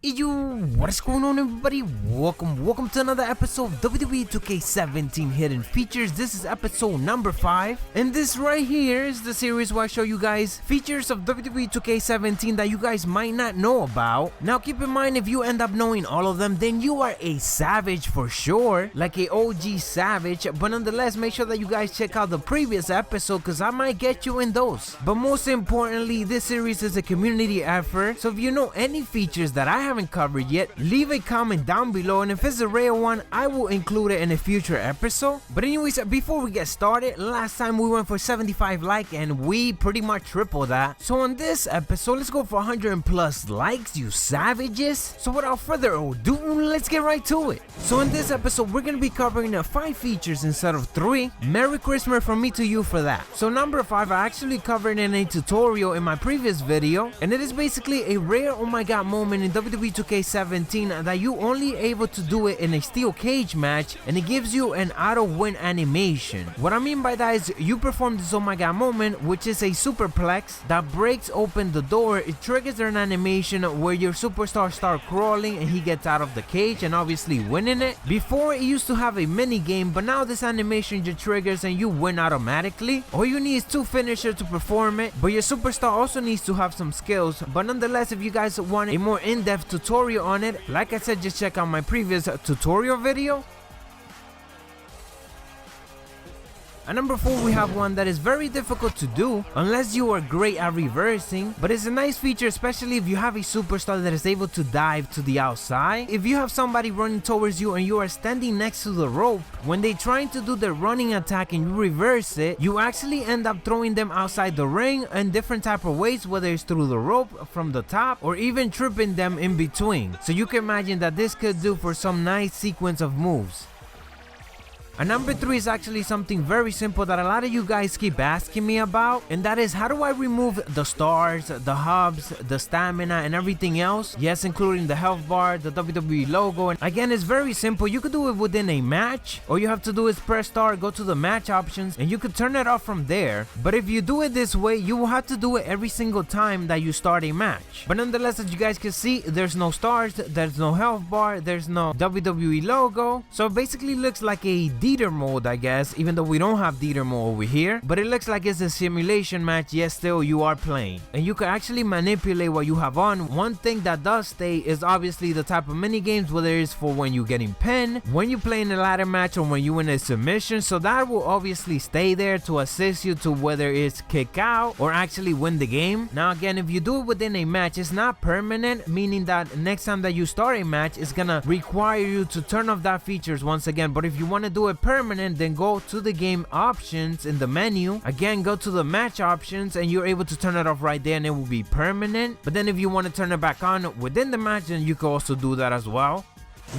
Yo, what is going on, everybody? Welcome to another episode of WWE 2K17 Hidden Features. This is episode number 5, and this right here is the series where I show you guys features of WWE 2K17 that you guys might not know about. Now keep in mind, if you end up knowing all of them, then you are a savage for sure, like a OG savage. But nonetheless, make sure that you guys check out the previous episode, because I might get you in those. But most importantly, this series is a community effort, so if you know any features that I haven't covered yet, leave a comment down below, and if it's a rare one, I will include it in a future episode. But anyways, before we get started, last time we went for 75 likes and we pretty much tripled that. So on this episode, let's go for 100 plus likes, you savages. So without further ado, let's get right to it. So in this episode, we're gonna be covering 5 features instead of 3. Merry Christmas from me to you for that. So number 5, I actually covered in a tutorial in my previous video, and it is basically a rare oh my god moment in WWE 2K17 that you only able to do it in a steel cage match, and it gives you an auto win animation. What I mean by that is you perform this oh my god moment, which is a superplex that breaks open the door. It triggers an animation where your superstar start crawling and he gets out of the cage and obviously winning it. Before, it used to have a mini game, but now this animation just triggers and you win automatically. All you need is 2 finishers to perform it, but your superstar also needs to have some skills. But nonetheless, if you guys want a more in-depth tutorial on it, like I said, just check out my previous tutorial video. At number 4, we have one that is very difficult to do unless you are great at reversing, but it's a nice feature, especially if you have a superstar that is able to dive to the outside. If you have somebody running towards you and you are standing next to the rope, when they're trying to do their running attack and you reverse it, you actually end up throwing them outside the ring in different type of ways, whether it's through the rope, from the top, or even tripping them in between. So you can imagine that this could do for some nice sequence of moves. And number 3 is actually something very simple that a lot of you guys keep asking me about, and that is, how do I remove the stars, the hubs, the stamina, and everything else? Yes, including the health bar, the WWE logo. And again, it's very simple. You could do it within a match. All you have to do is press start, go to the match options, and you could turn it off from there. But if you do it this way, you will have to do it every single time that you start a match. But nonetheless, as you guys can see, there's no stars, there's no health bar, there's no WWE logo. So it basically looks like a theater mode, I guess, even though we don't have theater mode over here, but it looks like it's a simulation match, yet still you are playing, and you can actually manipulate what you have on. One thing that does stay is obviously the type of mini games, whether it's for when you're getting pinned, when you play in a ladder match, or when you win a submission. So that will obviously stay there to assist you to whether it's kick out or actually win the game. Now again, if you do it within a match, it's not permanent, meaning that next time that you start a match, it's gonna require you to turn off that features once again. But if you want to do it permanent, then go to the game options in the menu, again go to the match options, and you're able to turn it off right there, and it will be permanent. But then if you want to turn it back on within the match, then you can also do that as well.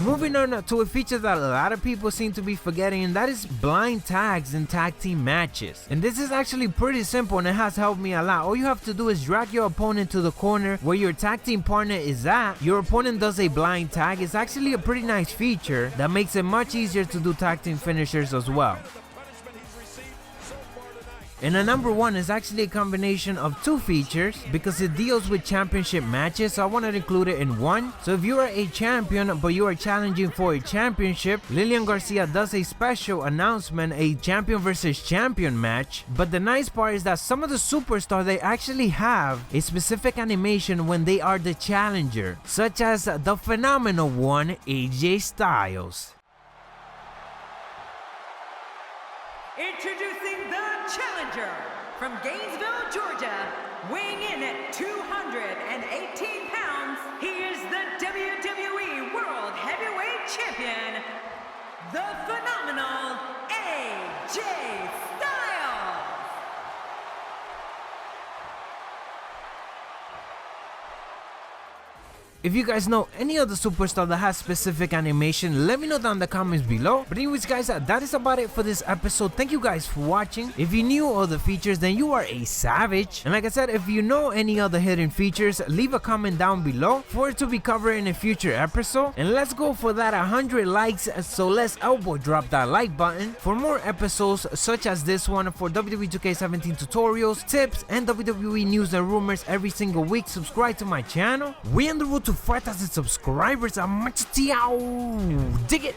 Moving on to a feature that a lot of people seem to be forgetting, and that is blind tags in tag team matches. And this is actually pretty simple, and it has helped me a lot. All you have to do is drag your opponent to the corner where your tag team partner is at. Your opponent does a blind tag. It's actually a pretty nice feature that makes it much easier to do tag team finishers as well. And the number 1 is actually a combination of 2 features because it deals with championship matches, so I wanted to include it in one. So if you are a champion but you are challenging for a championship, Lillian Garcia does a special announcement, a champion versus champion match. But the nice part is that some of the superstars, they actually have a specific animation when they are the challenger, such as the phenomenal one, AJ Styles. Introducing the challenger from Gainesville, Georgia, weighing in at 218 pounds, he is the WWE World Heavyweight Champion, the phenomenal AJ Styles. If you guys know any other superstar that has specific animation, let me know down in the comments below. But anyways guys, that is about it for this episode. Thank you guys for watching. If you knew all the features, then you are a savage. And like I said, if you know any other hidden features, leave a comment down below for it to be covered in a future episode. And let's go for that 100 likes, so let's elbow drop that like button for more episodes such as this one, for WWE 2K17 tutorials, tips, and WWE news and rumors every single week. Subscribe to my channel. We on the road to to 5,000 subscribers. I'm Dig it!